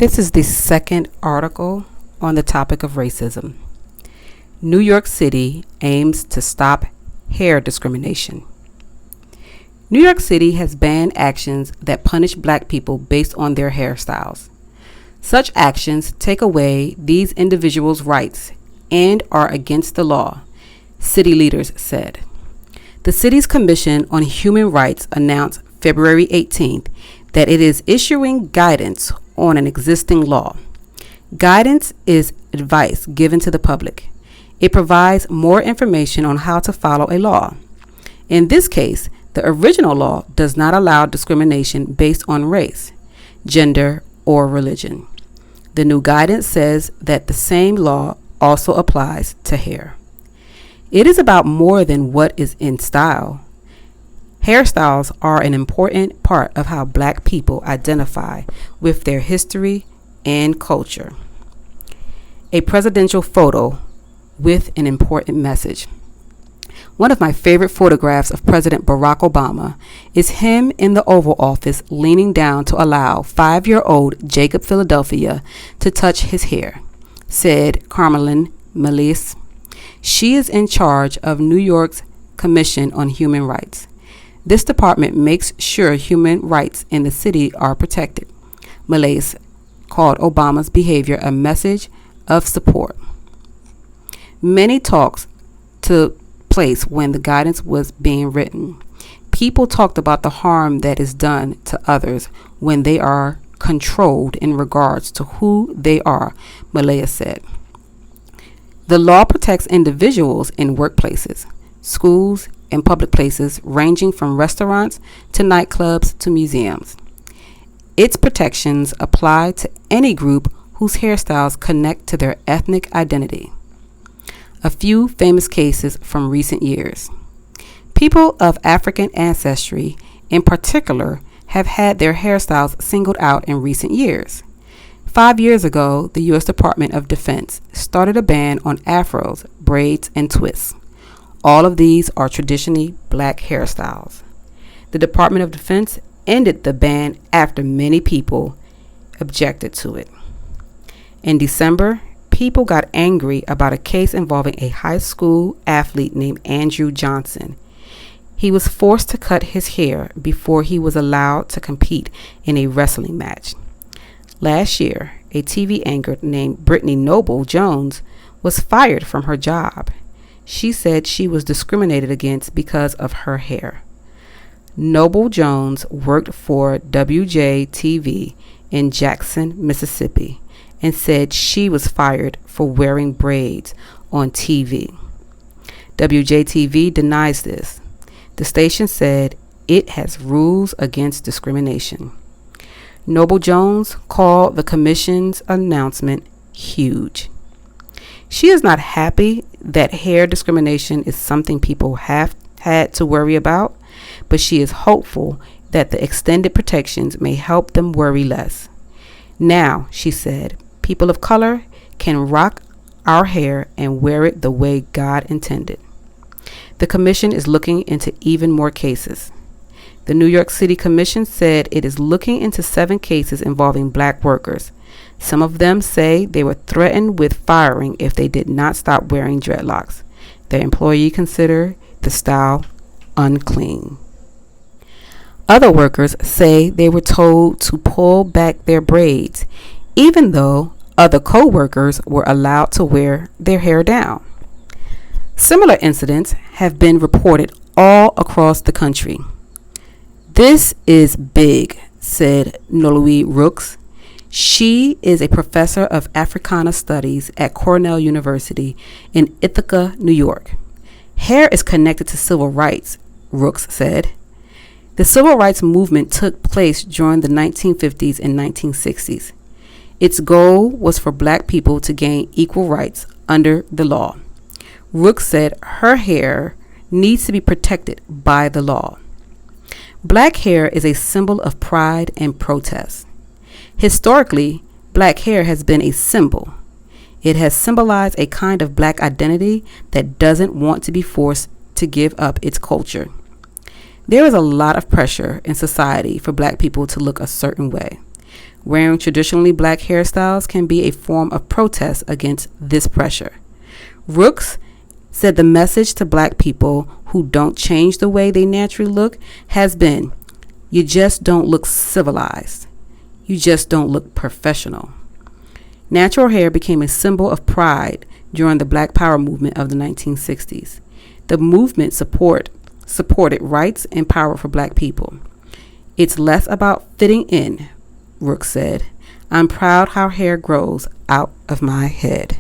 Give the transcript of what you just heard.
This is the second article on the topic of racism. New York City aims to stop hair discrimination. New York City has banned actions that punish black people based on their hairstyles. Such actions take away these individuals' rights and are against the law, city leaders said. The city's Commission on Human Rights announced February 18th that it is issuing guidance on an existing law. Guidance is advice given to the public. It provides more information on how to follow a law. In this case, the original law does not allow discrimination based on race, gender, or religion. The new guidance says that the same law also applies to hair. It is about more than what is in style. Hairstyles are an important part of how black people identify with their history and culture. A presidential photo with an important message. One of my favorite photographs of President Barack Obama is him in the Oval Office leaning down to allow 5-year-old Jacob Philadelphia to touch his hair, said Carmelyn Melis. She is in charge of New York's Commission on Human Rights. This department makes sure human rights in the city are protected. Melis called Obama's behavior a message of support. Many talks took place when the guidance was being written. People talked about the harm that is done to others when they are controlled in regards to who they are, Malaya said. The law protects individuals in workplaces, schools, and public places ranging from restaurants to nightclubs to museums. Its protections apply to any group whose hairstyles connect to their ethnic identity. A few famous cases from recent years. People of African ancestry, in particular, have had their hairstyles singled out in recent years. 5 years ago, the U.S. Department of Defense started a ban on afros, braids, and twists. All of these are traditionally black hairstyles. The Department of Defense ended the ban after many people objected to it. In December, people got angry about a case involving a high school athlete named Andrew Johnson. He was forced to cut his hair before he was allowed to compete in a wrestling match. Last year, a TV anchor named Brittany Noble Jones was fired from her job. She said she was discriminated against because of her hair. Noble Jones worked for WJTV in Jackson, Mississippi, and said she was fired for wearing braids on TV. WJTV denies this. The station said it has rules against discrimination. Noble Jones called the commission's announcement huge. She is not happy that hair discrimination is something people have had to worry about, but she is hopeful that the extended protections may help them worry less. Now, she said, people of color can rock our hair and wear it the way God intended. The commission is looking into even more cases. The New York City Commission said it is looking into 7 cases involving black workers. Some of them say they were threatened with firing if they did not stop wearing dreadlocks. Their employee considered the style unclean. Other workers say they were told to pull back their braids, even though other co-workers were allowed to wear their hair down. Similar incidents have been reported all across the country. This is big, said Noloui Rooks. She is a professor of Africana Studies at Cornell University in Ithaca, New York. Hair is connected to civil rights, Rooks said. The civil rights movement took place during the 1950s and 1960s. Its goal was for black people to gain equal rights under the law. Rooks said her hair needs to be protected by the law. Black hair is a symbol of pride and protest. Historically, black hair has been a symbol. It has symbolized a kind of black identity that doesn't want to be forced to give up its culture. There is a lot of pressure in society for black people to look a certain way. Wearing traditionally black hairstyles can be a form of protest against this pressure. Rooks said the message to black people who don't change the way they naturally look has been, you just don't look civilized. You just don't look professional. Natural hair became a symbol of pride during the Black Power movement of the 1960s. The movement supported rights and power for black people. It's less about fitting in, Rooks said. I'm proud how hair grows out of my head.